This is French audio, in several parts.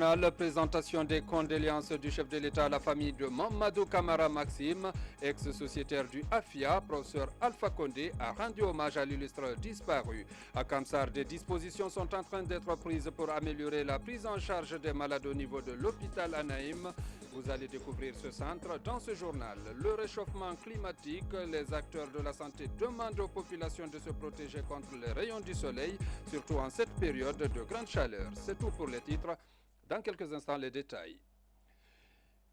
journal, présentation des condoléances du chef de l'État à la famille de Mamadou Camara Maxime, ex-sociétaire du AFIA. Professeur Alpha Condé a rendu hommage à l'illustre disparu. À Kamsar, des dispositions sont en train d'être prises pour améliorer la prise en charge des malades au niveau de l'hôpital Anaïm. Vous allez découvrir ce centre dans ce journal. Le réchauffement climatique, les acteurs de la santé demandent aux populations de se protéger contre les rayons du soleil, surtout en cette période de grande chaleur. C'est tout pour les titres. Dans quelques instants, les détails.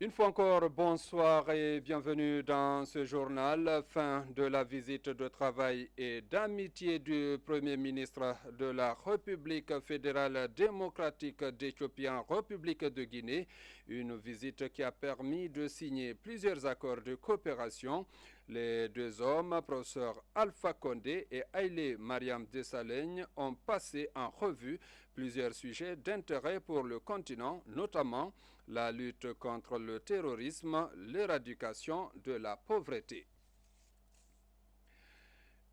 Une fois encore, bonsoir et bienvenue dans ce journal. Fin de la visite de travail et d'amitié du Premier ministre de la République fédérale démocratique d'Éthiopie en République de Guinée. Une visite qui a permis de signer plusieurs accords de coopération. Les deux hommes, professeur Alpha Condé et Haïlé Mariam Desalegn, ont passé en revue plusieurs sujets d'intérêt pour le continent, notamment la lutte contre le terrorisme, l'éradication de la pauvreté.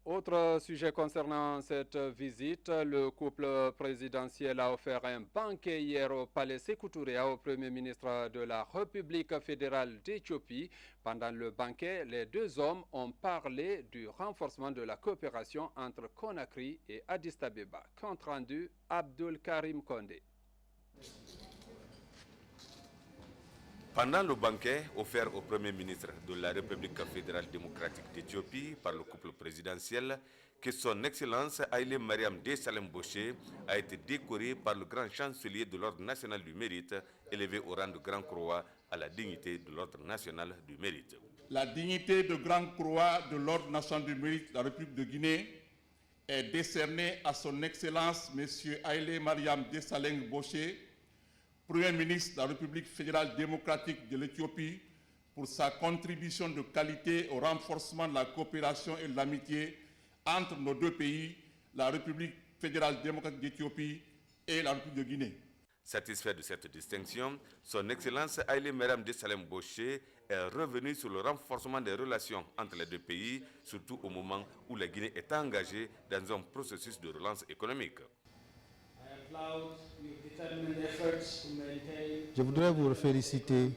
Autre sujet concernant cette visite, le couple présidentiel a offert un banquet hier au palais Sékou Touré au Premier ministre de la République fédérale d'Éthiopie. Pendant le banquet, les deux hommes ont parlé du renforcement de la coopération entre Conakry et Addis Abeba. Compte rendu, Abdul Karim Condé. Pendant le banquet offert au Premier ministre de la République fédérale démocratique d'Éthiopie par le couple présidentiel, que son Excellence Haïlé Mariam Desalegn Bosché a été décoré par le grand chancelier de l'Ordre national du mérite, élevé au rang de Grand Croix à la dignité de l'Ordre national du mérite. La dignité de Grand Croix de l'Ordre national du mérite de la République de Guinée est décernée à son Excellence M. Haïlé Mariam Desalegn Bosché, Premier ministre de la République fédérale démocratique de l'Éthiopie, pour sa contribution de qualité au renforcement de la coopération et de l'amitié entre nos deux pays, la République fédérale démocratique d'Éthiopie et la République de Guinée. Satisfait de cette distinction, son Excellence Haïlé Mariam Desalegn Bosché est revenu sur le renforcement des relations entre les deux pays, surtout au moment où la Guinée est engagée dans un processus de relance économique. Je voudrais vous féliciter,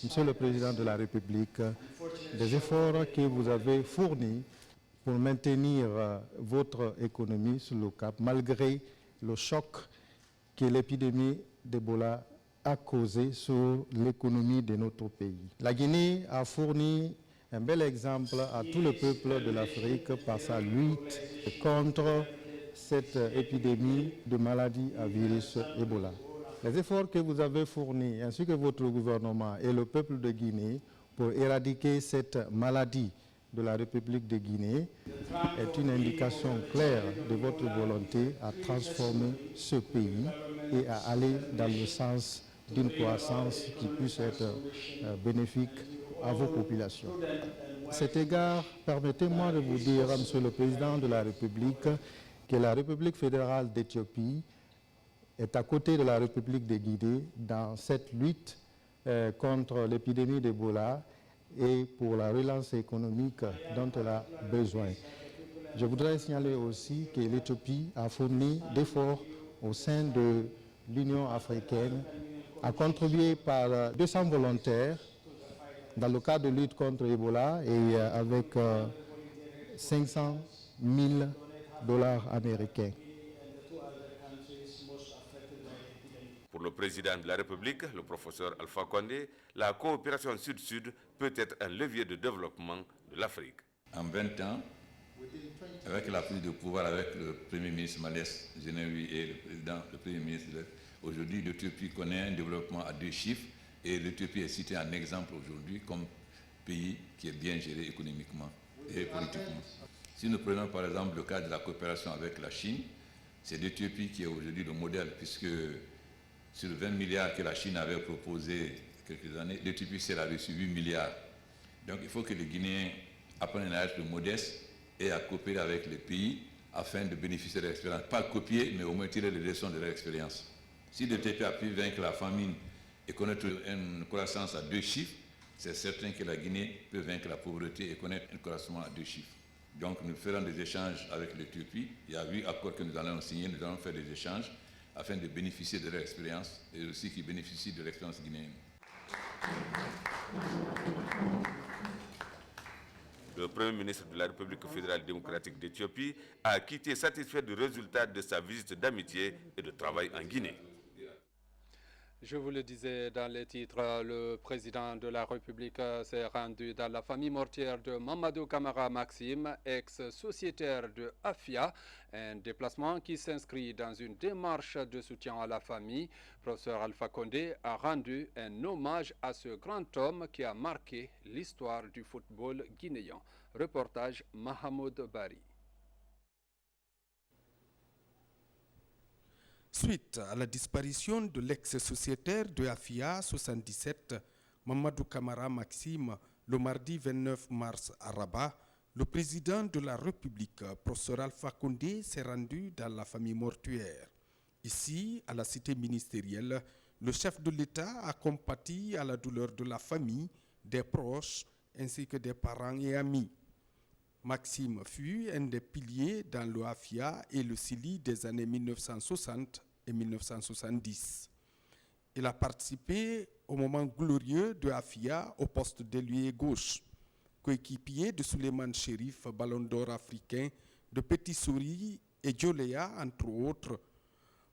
Monsieur le Président de la République, des efforts que vous avez fournis pour maintenir votre économie sur le cap, malgré le choc que l'épidémie d'Ebola a causé sur l'économie de notre pays. La Guinée a fourni un bel exemple à tout le peuple de l'Afrique par sa lutte contre cette épidémie de maladie à virus Ebola. Les efforts que vous avez fournis, ainsi que votre gouvernement et le peuple de Guinée, pour éradiquer cette maladie de la République de Guinée, est une indication claire de votre volonté à transformer ce pays et à aller dans le sens d'une croissance qui puisse être bénéfique à vos populations. À cet égard, permettez-moi de vous dire, Monsieur le Président de la République, que la République fédérale d'Éthiopie est à côté de la République de Guinée dans cette lutte contre l'épidémie d'Ebola et pour la relance économique dont elle a besoin. Je voudrais signaler aussi que l'Éthiopie a fourni d'efforts au sein de l'Union africaine, a contribué par 200 volontaires dans le cadre de lutte contre Ebola et avec 500 000 $ américains. Pour le président de la République, le professeur Alpha Condé, la coopération Sud-Sud peut être un levier de développement de l'Afrique. En 20 ans, avec la prise de pouvoir avec le Premier ministre Males Zenawi et le Premier ministre, aujourd'hui l'Éthiopie connaît un développement à 2 chiffres et l'Éthiopie est citée en exemple aujourd'hui comme pays qui est bien géré économiquement et politiquement. Si nous prenons par exemple le cas de la coopération avec la Chine, c'est l'Éthiopie qui est aujourd'hui le modèle, puisque sur 20 milliards que la Chine avait proposé quelques années, l'Éthiopie s'est reçu 8 milliards. Donc il faut que les Guinéens apprennent à être modestes et à coopérer avec les pays afin de bénéficier de l'expérience. Pas copier, mais au moins tirer les leçons de leur expérience. Si l'Éthiopie a pu vaincre la famine et connaître une croissance à 2 chiffres, c'est certain que la Guinée peut vaincre la pauvreté et connaître un croissance à 2 chiffres. Donc nous ferons des échanges avec l'Éthiopie. Il y a 8 accords que nous allons signer, nous allons faire des échanges. afin de bénéficier de leur expérience et aussi qu'ils bénéficient de l'expérience guinéenne. Le Premier ministre de la République fédérale démocratique d'Éthiopie a quitté satisfait du résultat de sa visite d'amitié et de travail en Guinée. Je vous le disais dans les titres, le président de la République s'est rendu dans la famille mortière de Mamadou Camara Maxime, ex-sociétaire de AFIA, un déplacement qui s'inscrit dans une démarche de soutien à la famille. Professeur Alpha Condé a rendu un hommage à ce grand homme qui a marqué l'histoire du football guinéen. Reportage Mahamoud Bari. Suite à la disparition de l'ex-sociétaire de AFIA 77, Mamadou Camara Maxime, le mardi 29 mars à Rabat, le président de la République, professeur Alpha Condé, s'est rendu dans la famille mortuaire. Ici, à la cité ministérielle, le chef de l'État a compati à la douleur de la famille, des proches, ainsi que des parents et amis. Maxime fut un des piliers dans le AFIA et le CILI des années 1960 et 1970. Il a participé au moment glorieux de AFIA au poste d'ailier gauche, coéquipier de Souleymane Chérif, ballon d'or africain, de Petit Souris et Djoléa, entre autres.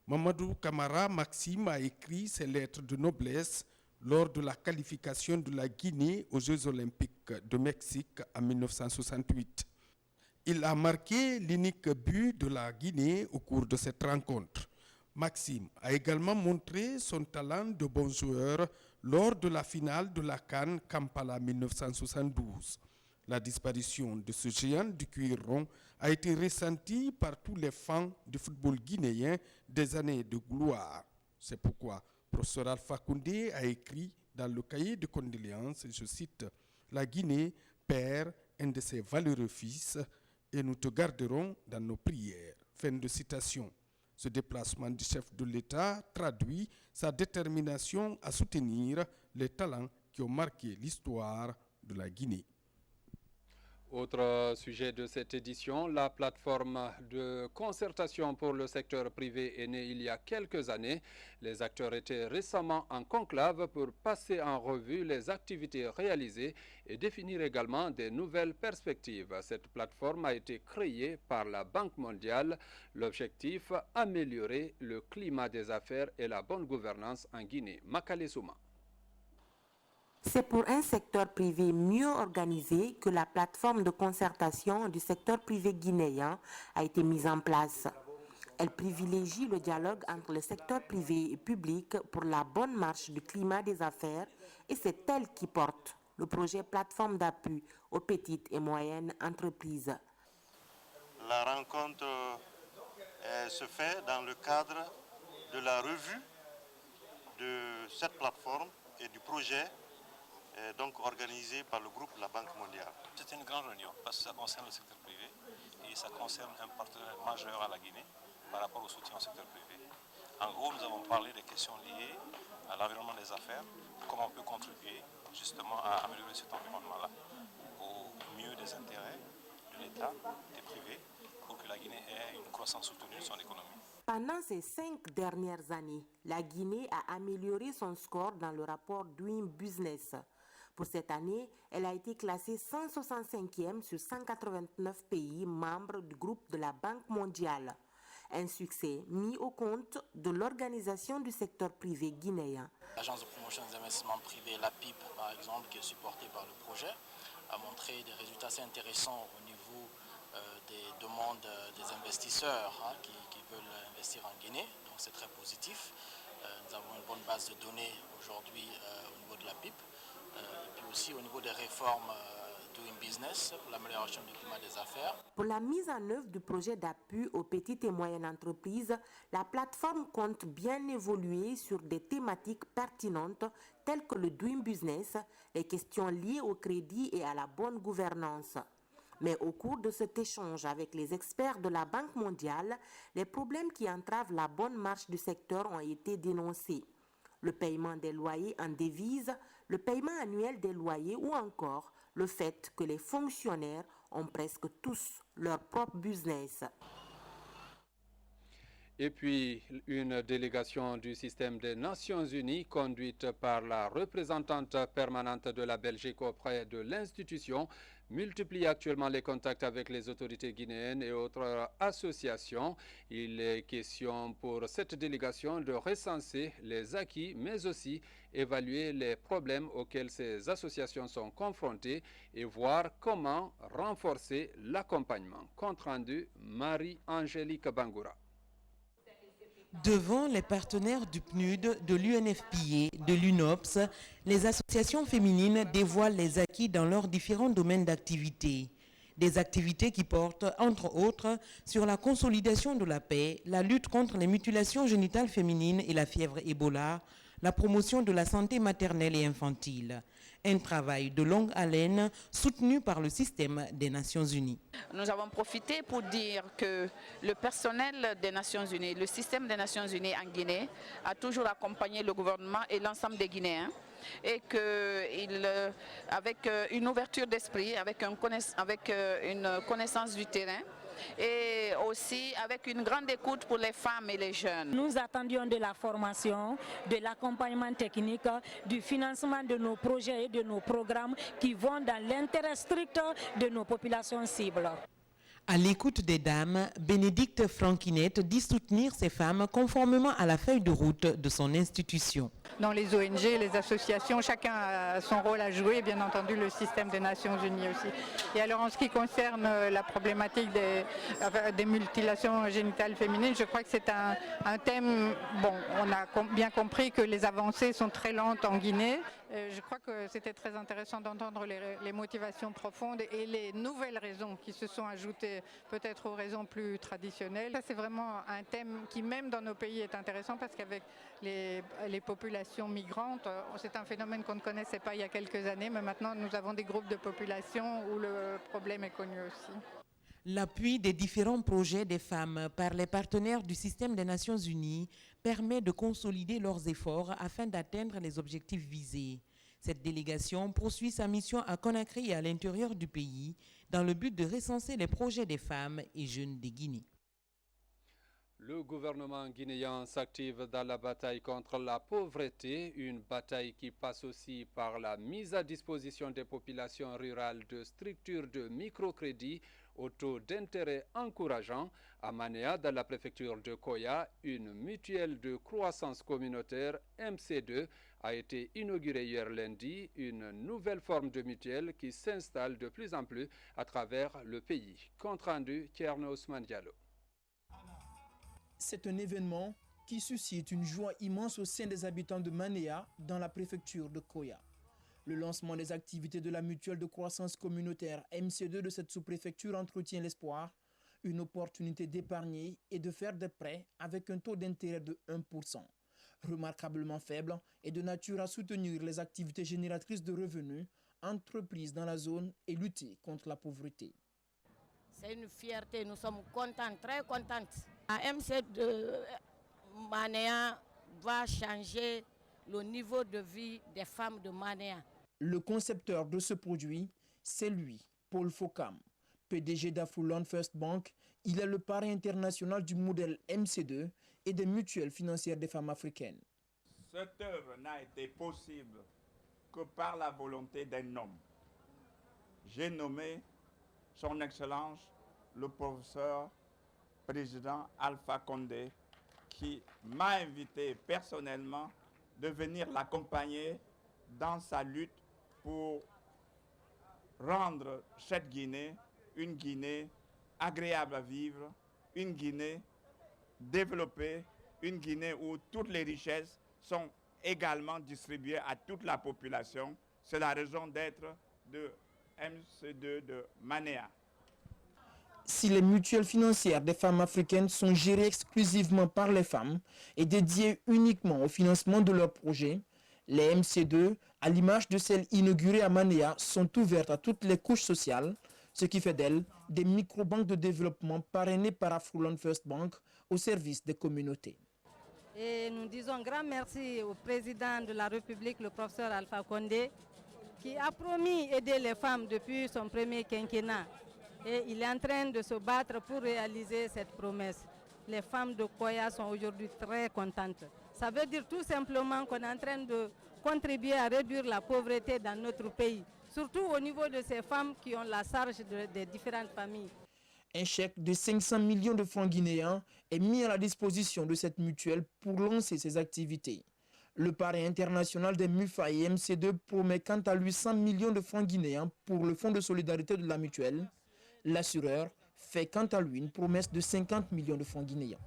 Mamadou Camara Maxime a écrit ses lettres de noblesse lors de la qualification de la Guinée aux Jeux olympiques de Mexique en 1968. Il a marqué l'unique but de la Guinée au cours de cette rencontre. Maxime a également montré son talent de bon joueur lors de la finale de la CAN Kampala 1972. La disparition de ce géant du cuir rond a été ressentie par tous les fans du football guinéen des années de gloire. C'est pourquoi professeur Alpha Condé a écrit dans le cahier de condoléances, je cite, « La Guinée perd un de ses valeureux fils et nous te garderons dans nos prières ». Fin de citation. Ce déplacement du chef de l'État traduit sa détermination à soutenir les talents qui ont marqué l'histoire de la Guinée. Autre sujet de cette édition, la plateforme de concertation pour le secteur privé est née il y a quelques années. Les acteurs étaient récemment en conclave pour passer en revue les activités réalisées et définir également des nouvelles perspectives. Cette plateforme a été créée par la Banque mondiale. L'objectif, améliorer le climat des affaires et la bonne gouvernance en Guinée. Makale Souma. C'est pour un secteur privé mieux organisé que la plateforme de concertation du secteur privé guinéen a été mise en place. Elle privilégie le dialogue entre le secteur privé et public pour la bonne marche du climat des affaires et c'est elle qui porte le projet plateforme d'appui aux petites et moyennes entreprises. La rencontre se fait dans le cadre de la revue de cette plateforme et du projet donc organisé par le groupe La Banque mondiale. C'est une grande réunion parce que ça concerne le secteur privé et ça concerne un partenaire majeur à la Guinée par rapport au soutien au secteur privé. En gros, nous avons parlé des questions liées à l'environnement des affaires, comment on peut contribuer justement à améliorer cet environnement-là au mieux des intérêts de l'État, des privés, pour que la Guinée ait une croissance soutenue de son économie. Pendant ces 5 dernières années, la Guinée a amélioré son score dans le rapport Doing Business. Pour cette année, elle a été classée 165e sur 189 pays membres du groupe de la Banque mondiale. Un succès mis au compte de l'organisation du secteur privé guinéen. L'agence de promotion des investissements privés, la PIP par exemple, qui est supportée par le projet, a montré des résultats assez intéressants au niveau des demandes des investisseurs qui veulent investir en Guinée. Donc c'est très positif. Nous avons une bonne base de données aujourd'hui au niveau de la PIP. Et puis aussi au niveau des réformes Doing Business pour l'amélioration du climat des affaires. Pour la mise en œuvre du projet d'appui aux petites et moyennes entreprises, la plateforme compte bien évoluer sur des thématiques pertinentes telles que le Doing Business, les questions liées au crédit et à la bonne gouvernance. Mais au cours de cet échange avec les experts de la Banque mondiale, les problèmes qui entravent la bonne marche du secteur ont été dénoncés. Le paiement des loyers en devises, le paiement annuel des loyers ou encore le fait que les fonctionnaires ont presque tous leur propre business. Et puis, une délégation du système des Nations Unies, conduite par la représentante permanente de la Belgique auprès de l'institution, multiplie actuellement les contacts avec les autorités guinéennes et autres associations. Il est question pour cette délégation de recenser les acquis, mais aussi évaluer les problèmes auxquels ces associations sont confrontées et voir comment renforcer l'accompagnement. Compte rendu, Marie-Angélique Bangoura. Devant les partenaires du PNUD, de l'UNFPA, de l'UNOPS, les associations féminines dévoilent les acquis dans leurs différents domaines d'activité. Des activités qui portent, entre autres, sur la consolidation de la paix, la lutte contre les mutilations génitales féminines et la fièvre Ebola, la promotion de la santé maternelle et infantile. Un travail de longue haleine soutenu par le système des Nations Unies. Nous avons profité pour dire que le personnel des Nations Unies, le système des Nations Unies en Guinée a toujours accompagné le gouvernement et l'ensemble des Guinéens et qu'avec une ouverture d'esprit, avec une connaissance du terrain, et aussi avec une grande écoute pour les femmes et les jeunes. Nous attendions de la formation, de l'accompagnement technique, du financement de nos projets et de nos programmes qui vont dans l'intérêt strict de nos populations cibles. À l'écoute des dames, Bénédicte Franquinette dit soutenir ces femmes conformément à la feuille de route de son institution. Dans les ONG, les associations, chacun a son rôle à jouer, bien entendu le système des Nations Unies aussi. Et alors en ce qui concerne la problématique des mutilations génitales féminines, je crois que c'est un thème, bon, on a bien compris que les avancées sont très lentes en Guinée. Je crois que c'était très intéressant d'entendre les motivations profondes et les nouvelles raisons qui se sont ajoutées peut-être aux raisons plus traditionnelles. Ça, c'est vraiment un thème qui, même dans nos pays, est intéressant parce qu'avec les populations migrantes, c'est un phénomène qu'on ne connaissait pas il y a quelques années, mais maintenant nous avons des groupes de population où le problème est connu aussi. L'appui des différents projets des femmes par les partenaires du système des Nations Unies permet de consolider leurs efforts afin d'atteindre les objectifs visés. Cette délégation poursuit sa mission à Conakry et à l'intérieur du pays dans le but de recenser les projets des femmes et jeunes de Guinée. Le gouvernement guinéen s'active dans la bataille contre la pauvreté, une bataille qui passe aussi par la mise à disposition des populations rurales de structures de microcrédit au taux d'intérêt encourageant. À Manéa, dans la préfecture de Koya, une mutuelle de croissance communautaire MC2 a été inaugurée hier lundi, une nouvelle forme de mutuelle qui s'installe de plus en plus à travers le pays. Compte rendu, Thierno Ousmane Diallo. C'est un événement qui suscite une joie immense au sein des habitants de Manéa, dans la préfecture de Koya. Le lancement des activités de la mutuelle de croissance communautaire MC2 de cette sous-préfecture entretient l'espoir, une opportunité d'épargner et de faire des prêts avec un taux d'intérêt de 1%, remarquablement faible et de nature à soutenir les activités génératrices de revenus, entreprises dans la zone et lutter contre la pauvreté. C'est une fierté, nous sommes contents, très contents. La MC2 Manéa va changer le niveau de vie des femmes de Manéa. Le concepteur de ce produit, c'est lui, Paul Fokam, PDG d'Afulon First Bank. Il est le parrain international du modèle MC2 et des mutuelles financières des femmes africaines. Cette œuvre n'a été possible que par la volonté d'un homme. J'ai nommé Son Excellence le professeur président Alpha Condé, qui m'a invité personnellement de venir l'accompagner dans sa lutte pour rendre cette Guinée une Guinée agréable à vivre, une Guinée développée, une Guinée où toutes les richesses sont également distribuées à toute la population. C'est la raison d'être de MC2 de Manéa. Si les mutuelles financières des femmes africaines sont gérées exclusivement par les femmes et dédiées uniquement au financement de leurs projets, les MC2, à l'image de celles inaugurées à Manéa, sont ouvertes à toutes les couches sociales, ce qui fait d'elles des micro-banques de développement parrainées par Afulon First Bank au service des communautés. Et nous disons un grand merci au président de la République, le professeur Alpha Condé, qui a promis aider les femmes depuis son premier quinquennat. Et il est en train de se battre pour réaliser cette promesse. les femmes de Koya sont aujourd'hui très contentes. Ça veut dire tout simplement qu'on est en train de contribuer à réduire la pauvreté dans notre pays, surtout au niveau de ces femmes qui ont la charge des différentes familles. Un chèque de 500 millions de francs guinéens est mis à la disposition de cette mutuelle pour lancer ses activités. Le parrain international des MUFA et MC2 promet quant à lui 100 millions de francs guinéens pour le fonds de solidarité de la mutuelle. L'assureur fait quant à lui une promesse de 50 millions de francs guinéens.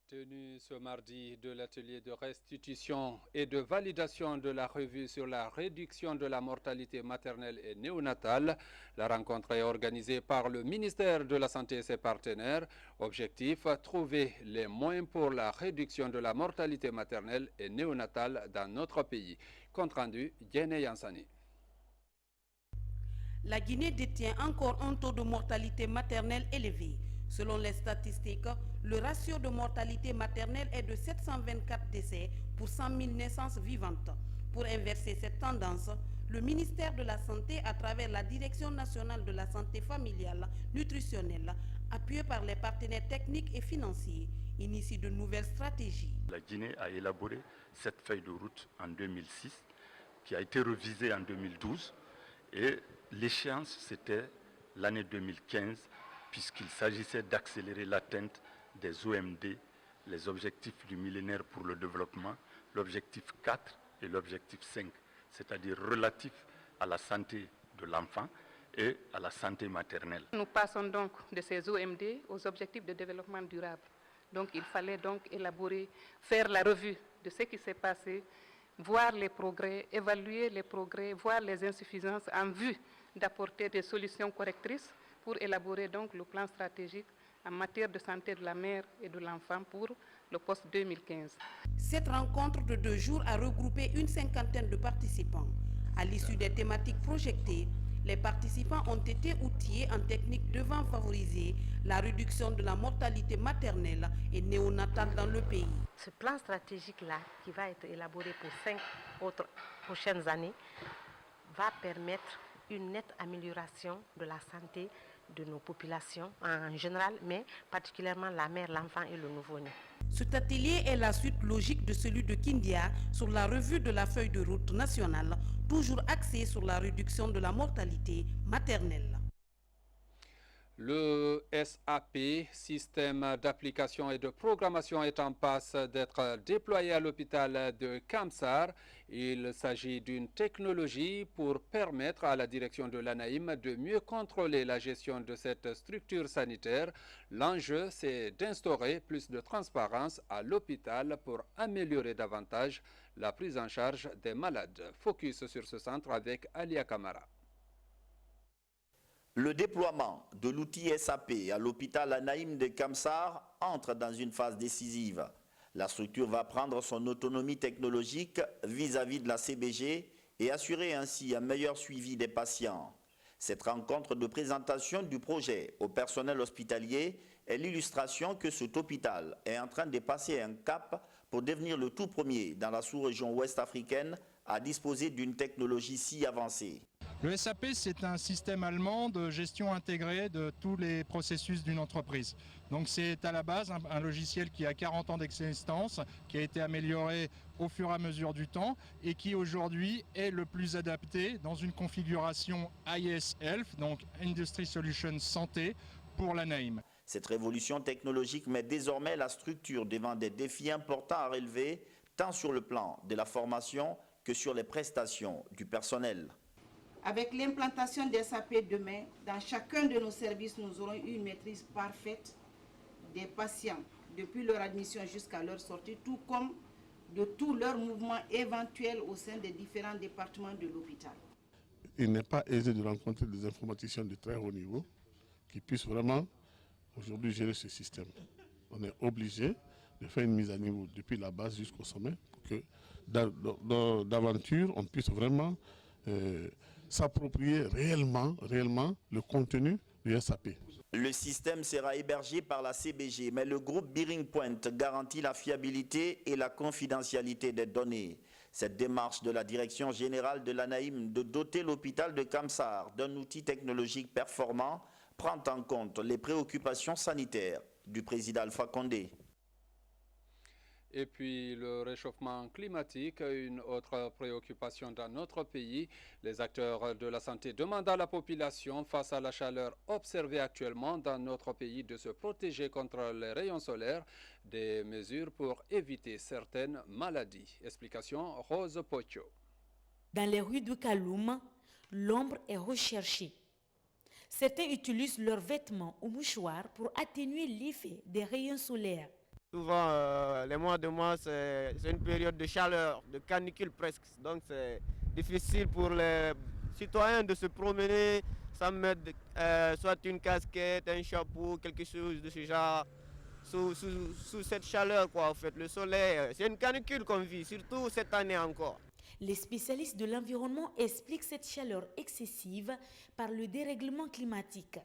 Tenu ce mardi de l'atelier de restitution et de validation de la revue sur la réduction de la mortalité maternelle et néonatale, la rencontre est organisée par le ministère de la Santé et ses partenaires. Objectif, trouver les moyens pour la réduction de la mortalité maternelle et néonatale dans notre pays. Compte rendu, Diéné Yansani. La Guinée détient encore un taux de mortalité maternelle élevé. Selon les statistiques, le ratio de mortalité maternelle est de 724 décès pour 100 000 naissances vivantes. Pour inverser cette tendance, le ministère de la Santé, à travers la Direction nationale de la santé familiale nutritionnelle, appuyé par les partenaires techniques et financiers, initie de nouvelles stratégies. La Guinée a élaboré cette feuille de route en 2006, qui a été revisée en 2012, et l'échéance c'était l'année 2015, puisqu'il s'agissait d'accélérer l'atteinte des OMD, les objectifs du millénaire pour le développement, l'objectif 4 et l'objectif 5, c'est-à-dire relatif à la santé de l'enfant et à la santé maternelle. Nous passons donc de ces OMD aux objectifs de développement durable. Donc il fallait donc élaborer, faire la revue de ce qui s'est passé, voir les progrès, évaluer les progrès, voir les insuffisances en vue d'apporter des solutions correctrices pour élaborer donc le plan stratégique en matière de santé de la mère et de l'enfant pour le post-2015. Cette rencontre de 2 jours a regroupé une cinquantaine de participants. À l'issue des thématiques projetées, les participants ont été outillés en techniques devant favoriser la réduction de la mortalité maternelle et néonatale dans le pays. Ce plan stratégique-là, qui va être élaboré pour 5 autres prochaines années, va permettre une nette amélioration de la santé de nos populations en général, mais particulièrement la mère, l'enfant et le nouveau-né. Cet atelier est la suite logique de celui de Kindia sur la revue de la feuille de route nationale, toujours axée sur la réduction de la mortalité maternelle. Le SAP, système d'application et de programmation, est en passe d'être déployé à l'hôpital de Kamsar. Il s'agit d'une technologie pour permettre à la direction de l'ANAIM de mieux contrôler la gestion de cette structure sanitaire. L'enjeu, c'est d'instaurer plus de transparence à l'hôpital pour améliorer davantage la prise en charge des malades. Focus sur ce centre avec Alia Kamara. Le déploiement de l'outil SAP à l'hôpital Anaïm de Kamsar entre dans une phase décisive. La structure va prendre son autonomie technologique vis-à-vis de la CBG et assurer ainsi un meilleur suivi des patients. Cette rencontre de présentation du projet au personnel hospitalier est l'illustration que cet hôpital est en train de passer un cap pour devenir le tout premier dans la sous-région ouest-africaine à disposer d'une technologie si avancée. Le SAP, c'est un système allemand de gestion intégrée de tous les processus d'une entreprise. Donc c'est à la base un logiciel qui a 40 ans d'existence, qui a été amélioré au fur et à mesure du temps et qui aujourd'hui est le plus adapté dans une configuration IS Health, donc Industry Solutions Santé, pour l'ANAIM. Cette révolution technologique met désormais la structure devant des défis importants à relever, tant sur le plan de la formation que sur les prestations du personnel. Avec l'implantation des SAP demain, dans chacun de nos services, nous aurons une maîtrise parfaite des patients, depuis leur admission jusqu'à leur sortie, tout comme de tous leurs mouvements éventuels au sein des différents départements de l'hôpital. Il n'est pas aisé de rencontrer des informaticiens de très haut niveau qui puissent vraiment aujourd'hui gérer ce système. On est obligé de faire une mise à niveau depuis la base jusqu'au sommet pour que d'aventure on puisse vraiment s'approprier réellement le contenu du SAP. Le système sera hébergé par la CBG, mais le groupe Bearing Point garantit la fiabilité et la confidentialité des données. Cette démarche de la Direction générale de l'ANAIM de doter l'hôpital de Kamsar d'un outil technologique performant prend en compte les préoccupations sanitaires du président Alpha Condé. Et puis le réchauffement climatique, une autre préoccupation dans notre pays. Les acteurs de la santé demandent à la population, face à la chaleur observée actuellement dans notre pays, de se protéger contre les rayons solaires, des mesures pour éviter certaines maladies. Explication Rose Pocho. Dans les rues de Kaloum, l'ombre est recherchée. Certains utilisent leurs vêtements ou mouchoirs pour atténuer l'effet des rayons solaires. Souvent, les mois de mars, c'est une période de chaleur, de canicule presque. Donc c'est difficile pour les citoyens de se promener sans mettre soit une casquette, un chapeau, quelque chose de ce genre. Sous cette chaleur, quoi, en fait. Le soleil, c'est une canicule qu'on vit, surtout cette année encore. Les spécialistes de l'environnement expliquent cette chaleur excessive par le dérèglement climatique.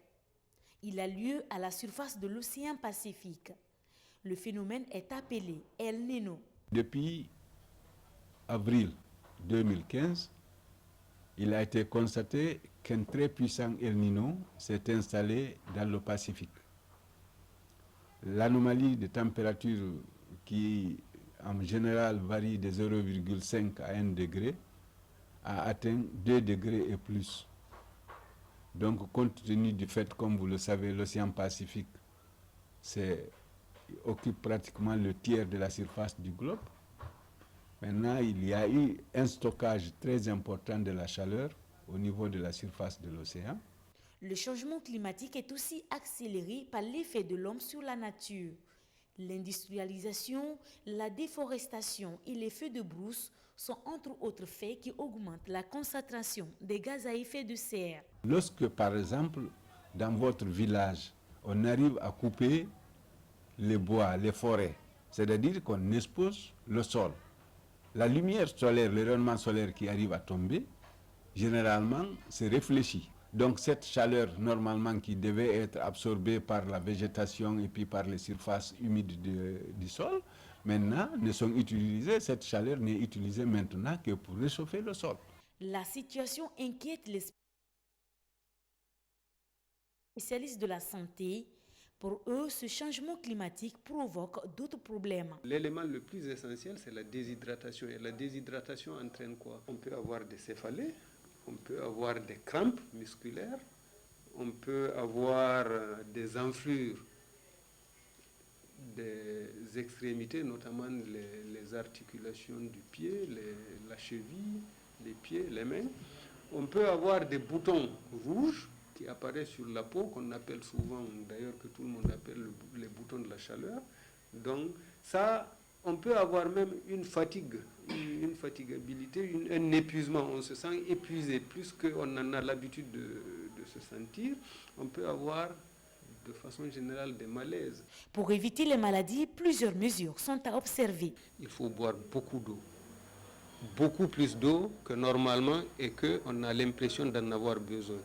Il a lieu à la surface de l'océan Pacifique. Le phénomène est appelé El Niño. Depuis avril 2015, il a été constaté qu'un très puissant El Niño s'est installé dans le Pacifique. L'anomalie de température qui en général varie de 0,5 à 1 degré a atteint 2 degrés et plus. Donc compte tenu du fait, comme vous le savez, l'océan Pacifique occupe pratiquement le tiers de la surface du globe. Maintenant, il y a eu un stockage très important de la chaleur au niveau de la surface de l'océan. Le changement climatique est aussi accéléré par l'effet de l'homme sur la nature. L'industrialisation, la déforestation et les feux de brousse sont entre autres faits qui augmentent la concentration des gaz à effet de serre. Lorsque, par exemple, dans votre village, on arrive à couper les bois, les forêts, c'est-à-dire qu'on expose le sol. La lumière solaire, le rayonnement solaire qui arrive à tomber, généralement, se réfléchit. Donc cette chaleur, normalement, qui devait être absorbée par la végétation et puis par les surfaces humides du sol, maintenant, ne sont utilisées. Cette chaleur n'est utilisée maintenant que pour réchauffer le sol. La situation inquiète les spécialistes de la santé. Pour eux, ce changement climatique provoque d'autres problèmes. L'élément le plus essentiel, c'est la déshydratation. Et la déshydratation entraîne quoi? On peut avoir des céphalées, on peut avoir des crampes musculaires, on peut avoir des enflures des extrémités, notamment les articulations du pied, la cheville, les pieds, les mains. On peut avoir des boutons rouges qui apparaissent sur la peau, qu'on appelle souvent, d'ailleurs que tout le monde appelle les boutons de la chaleur. Donc ça, on peut avoir même une fatigue, une fatigabilité, un épuisement. On se sent épuisé, plus qu'on en a l'habitude de se sentir. On peut avoir de façon générale des malaises. Pour éviter les maladies, plusieurs mesures sont à observer. Il faut boire beaucoup d'eau, beaucoup plus d'eau que normalement et qu'on a l'impression d'en avoir besoin.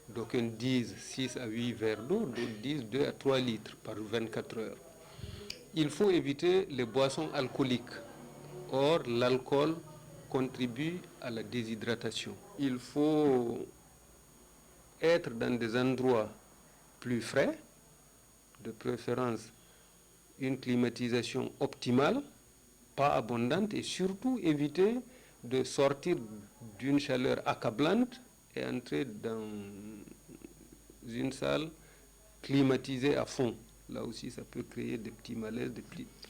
D'aucuns disent 6 à 8 verres d'eau, d'autres disent 2 à 3 litres par 24 heures. Il faut éviter les boissons alcooliques. Or, l'alcool contribue à la déshydratation. Il faut être dans des endroits plus frais, de préférence une climatisation optimale, pas abondante, et surtout éviter de sortir d'une chaleur accablante et entrer dans une salle climatisée à fond. Là aussi, ça peut créer des petits malaises, des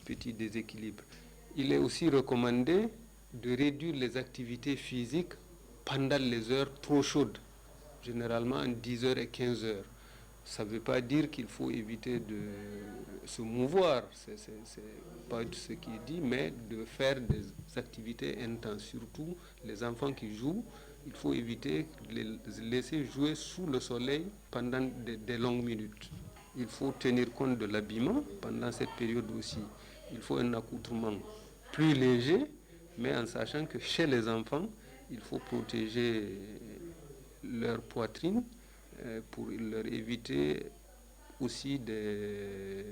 petits déséquilibres. Il est aussi recommandé de réduire les activités physiques pendant les heures trop chaudes, généralement en 10h et 15h. Ça ne veut pas dire qu'il faut éviter de se mouvoir, c'est pas ce qui est dit, mais de faire des activités intenses, surtout les enfants qui jouent. Il faut éviter de les laisser jouer sous le soleil pendant des longues minutes. Il faut tenir compte de l'habillement pendant cette période aussi. Il faut un accoutrement plus léger, mais en sachant que chez les enfants, il faut protéger leur poitrine pour leur éviter aussi des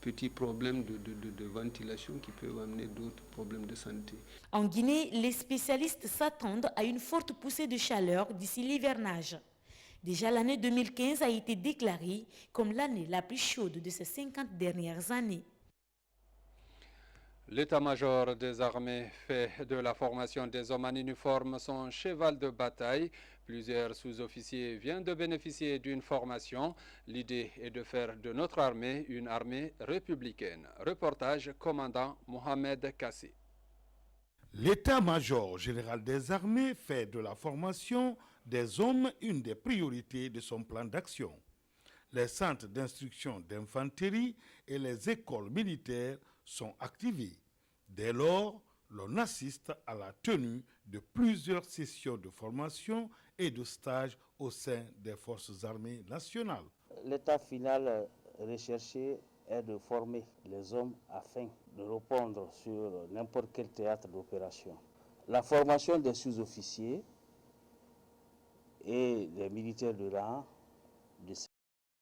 petits problèmes de ventilation qui peuvent amener d'autres problèmes de santé. En Guinée, les spécialistes s'attendent à une forte poussée de chaleur d'ici l'hivernage. Déjà, l'année 2015 a été déclarée comme l'année la plus chaude de ces 50 dernières années. L'état-major des armées fait de la formation des hommes en uniforme son cheval de bataille. Plusieurs sous-officiers viennent de bénéficier d'une formation. L'idée est de faire de notre armée une armée républicaine. Reportage commandant Mohamed Kassi. L'état-major général des armées fait de la formation des hommes une des priorités de son plan d'action. Les centres d'instruction d'infanterie et les écoles militaires sont activés. Dès lors, l'on assiste à la tenue de plusieurs sessions de formation et de stages au sein des forces armées nationales. L'état final recherché est de former les hommes afin de répondre sur n'importe quel théâtre d'opération. La formation des sous-officiers et des militaires de rang